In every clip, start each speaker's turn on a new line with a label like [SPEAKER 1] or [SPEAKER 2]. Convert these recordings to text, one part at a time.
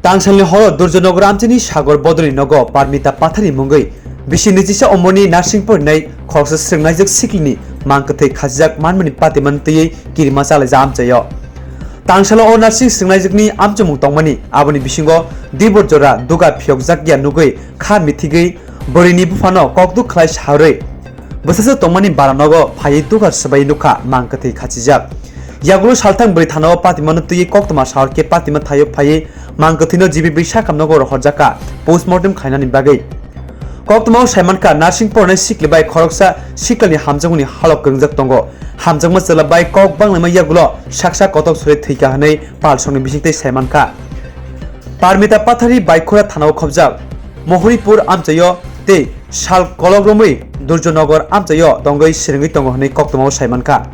[SPEAKER 1] तांगसालनि हर दुर्जनगर आमचेनि सागर बदलि नग पारमिता पाथारि मुंगै बिसि निजिसा अमरनि नार्सिंफोर नै खरसा स्रोंनायजों सिक्लिनि मांकथै खाजिजाक मानमनि पातिमन तयै किरिमा चालायजा आमचायो तांसाल अ नार्सिं स्रोंनायजोंनि आमचमुं तंमानि आबनि बिसिंगो दिबर जरा दुगा फियकजाक या नुगै खा मिथिगै बोरिनि बुफानो ककदु खलाय सारै बोसोरसे तंमानि बारानगो फायै दुगा सबाय नुखा मांकथै खाजिजाक यागुलो सालथां बोरै थानाव पातिमन तयै कक्तमा सारके पातिमन थायो फायै मांकथैनो जिबि बैसा खामनगो हरजाका पोस्टमर्टम खायनानि बागै कक्तमाव साइमानका नार्सिं फरायनाय सिक्लिबाय खरकसा सिकलनि हामजंगनि हालक गंजाक दंगो हामजंगमा चलाबाय कक बांलामा यागुलो साकसा कतक सरे थैका हनै पालसंनि बिसिंतै साइमानका पारमिता पाथारि बाइखरा थानाव खबजाक महरिपुर आमचायो ते साल कलग्रमै दुर्जनगर आमचायो दंगै सिरंगै दंगो हनै कक्तमाव साइमानका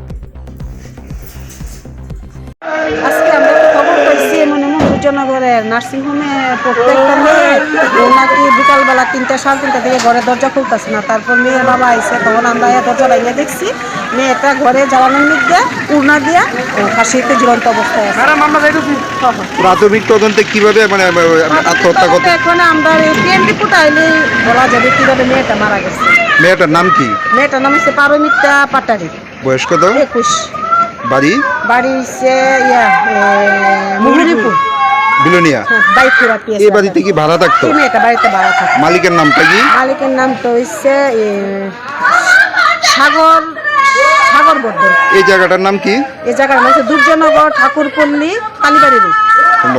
[SPEAKER 2] আজকে আমরা একটা খবর পাইছি মনে হয় দুর্জনগরের নার্সিং হোমে প্রত্যেকটা মেয়ে নাকি বিকালবেলা 3টা সাড়ে 3টা থেকে ঘরে দরজা খুলতেছে না। তারপর মেয়ের বাবা আইসে, তখন আমরা দরজা লাগিয়ে দেখছি মেয়েটা ঘরে জ্বালানোর মধ্যে উড়না দিয়া ফাঁসিতে ঝুলন্ত অবস্থায় আছে।
[SPEAKER 3] প্রাথমিক তদন্তে কিভাবে মানে আত্মহত্যা করতে
[SPEAKER 2] এখন আমরা পিএম রিপোর্ট আইলে বলা যাবে কিভাবে মেয়েটা মারা গেছে।
[SPEAKER 3] মেয়েটার নাম কি?
[SPEAKER 2] মেয়েটার নাম হচ্ছে পারমিতা পাটারি,
[SPEAKER 3] বয়স কত?
[SPEAKER 2] 21।
[SPEAKER 3] বাড়ি
[SPEAKER 2] বাড়ি হচ্ছে মুহুরিপুর
[SPEAKER 3] বিলোনিয়া।
[SPEAKER 2] বাইকুড়া পিএস।
[SPEAKER 3] এই বাড়িতে কি ভাড়া থাকতো?
[SPEAKER 2] মেয়েটা বাড়িতে ভাড়া থাকে।
[SPEAKER 3] মালিকের নামটা কি?
[SPEAKER 2] মালিকের নাম তো হচ্ছে সাগর বর্ধন।
[SPEAKER 3] এই জায়গাটার নাম কি?
[SPEAKER 2] এই জায়গার নাম হচ্ছে দুর্জনগর ঠাকুরপল্লী কালীবাড়ি রোড।